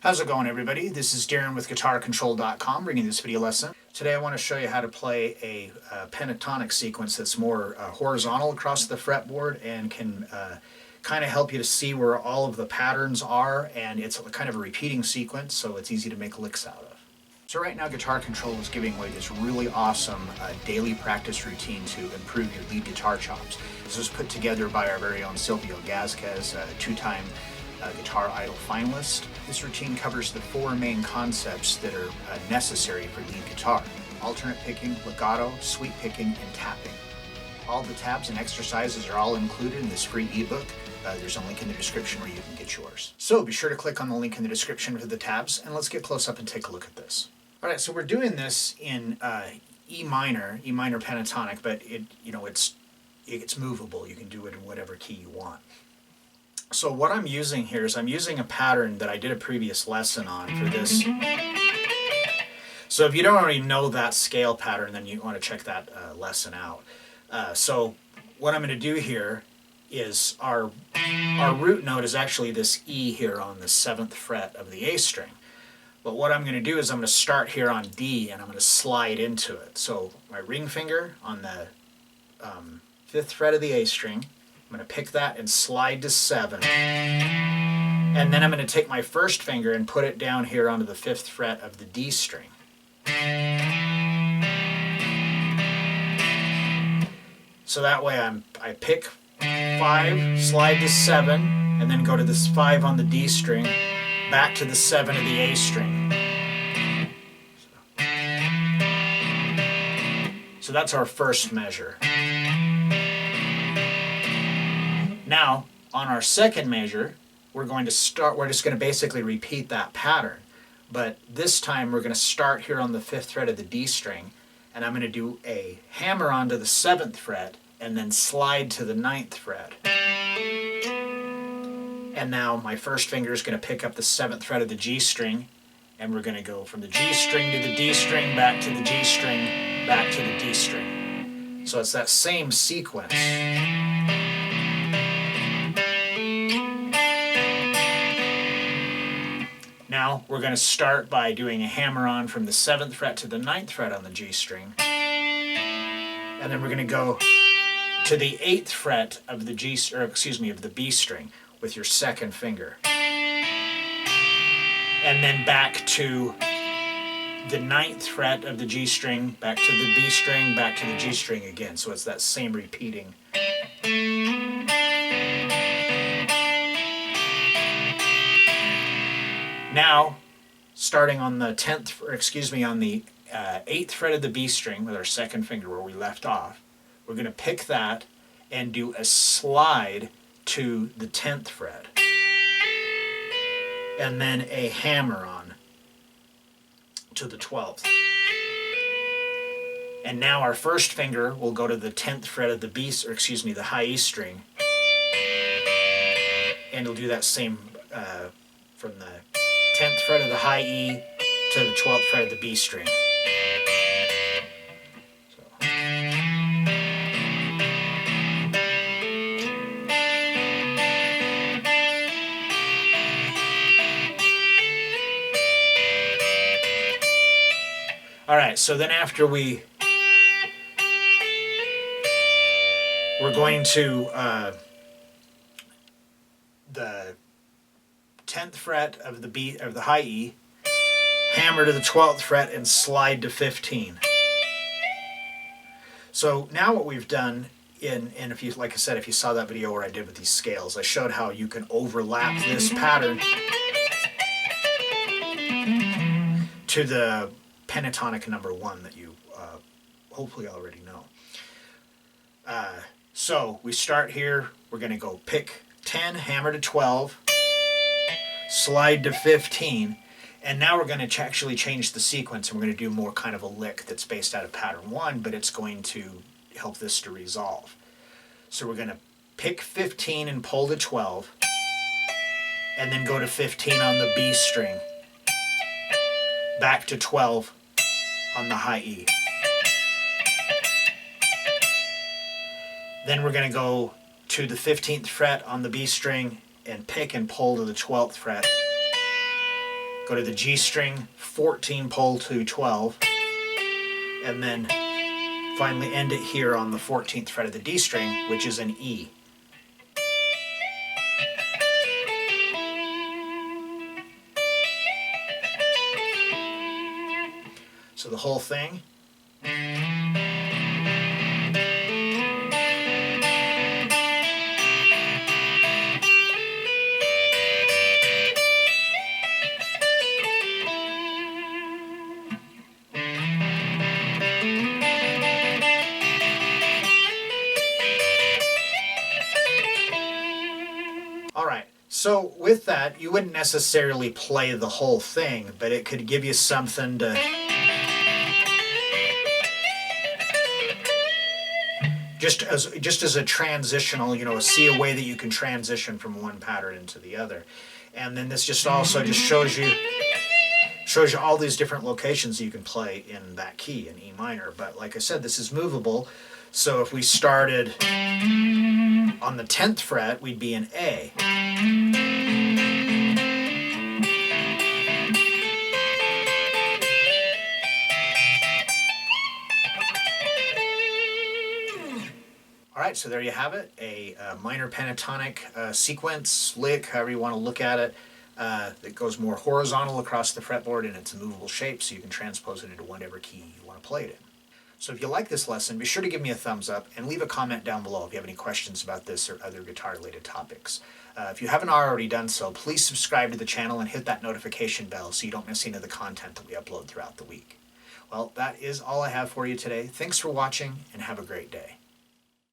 How's it going, everybody? This is Darrin with GuitarControl.com bringing this video lesson. Today I want to show you how to play a pentatonic sequence that's more horizontal across the fretboard and can kind of help you to see where all of the patterns are, and it's kind of a repeating sequence, so it's easy to make licks out of. So right now Guitar Control is giving away this really awesome daily practice routine to improve your lead guitar chops. This was put together by our very own Silvio Gazquez, a two-time Guitar Idol finalist. This routine covers the four main concepts that are necessary for lead guitar: alternate picking, legato, sweep picking, and tapping. All the tabs and exercises are all included in this free ebook. There's a link in the description where you can get yours. So be sure to click on the link in the description for the tabs, and let's get close up and take a look at this. All right, so we're doing this in E minor pentatonic, but it's movable. You can do it in whatever key you want. So what I'm using here is I'm using a pattern that I did a previous lesson on for this. So if you don't already know that scale pattern, then you want to check that lesson out. So what I'm going to do here is our root note is actually this E here on the 7th fret of the A string. But what I'm going to do is I'm going to start here on D and I'm going to slide into it. So my ring finger on the 5th fret of the A string, I'm going to pick that and slide to 7. And then I'm going to take my first finger and put it down here onto the 5th fret of the D string. So that way I pick 5, slide to 7, and then go to this 5 on the D string, back to the 7 of the A string. So that's our first measure. Now, on our second measure, we're just going to basically repeat that pattern. But this time we're going to start here on the 5th fret of the D string, and I'm going to do a hammer onto the 7th fret, and then slide to the 9th fret. And now my first finger is going to pick up the 7th fret of the G string, and we're going to go from the G string to the D string, back to the G string, back to the D string. So it's that same sequence. Now we're going to start by doing a hammer on from the 7th fret to the 9th fret on the G string. And then we're going to go to the 8th fret of the of the B string with your second finger. And then back to the 9th fret of the G string, back to the B string, back to the G string again. So it's that same repeating. Now, starting on the 8th fret of the B string with our second finger where we left off, we're going to pick that and do a slide to the 10th fret. And then a hammer on to the 12th. And now our first finger will go to the 10th fret of the the high E string. And it'll do that same from the 10th fret of the high E to the 12th fret of the B string. Alright, so then after we're going to the 10th fret of the high E, hammer to the 12th fret, and slide to 15. So now what we've done, and if you, like I said, if you saw that video where I did with these scales, I showed how you can overlap this pattern to the pentatonic number 1 that you hopefully already know. So we start here, we're going to go pick 10, hammer to 12, slide to 15, and now we're going to actually change the sequence, and we're going to do more kind of a lick that's based out of pattern 1, but it's going to help this to resolve. So we're going to pick 15 and pull to 12, and then go to 15 on the B string, back to 12 on the high E. Then we're going to go to the 15th fret on the B string and pick and pull to the 12th fret, go to the G string, 14 pull to 12, and then finally end it here on the 14th fret of the D string, which is an E. So the whole thing. All right, so with that, you wouldn't necessarily play the whole thing, but it could give you something to just as a transitional, see a way that you can transition from one pattern into the other. And then this just also just shows you all these different locations you can play in that key in E minor. But like I said, this is movable. So if we started on the 10th fret, we'd be in A. All right, so there you have it, a minor pentatonic sequence, lick, however you want to look at it, that goes more horizontal across the fretboard, and it's a movable shape, so you can transpose it into whatever key you want to play it in. So if you like this lesson, be sure to give me a thumbs up and leave a comment down below if you have any questions about this or other guitar-related topics. If you haven't already done so, please subscribe to the channel and hit that notification bell so you don't miss any of the content that we upload throughout the week. Well, that is all I have for you today. Thanks for watching, and have a great day.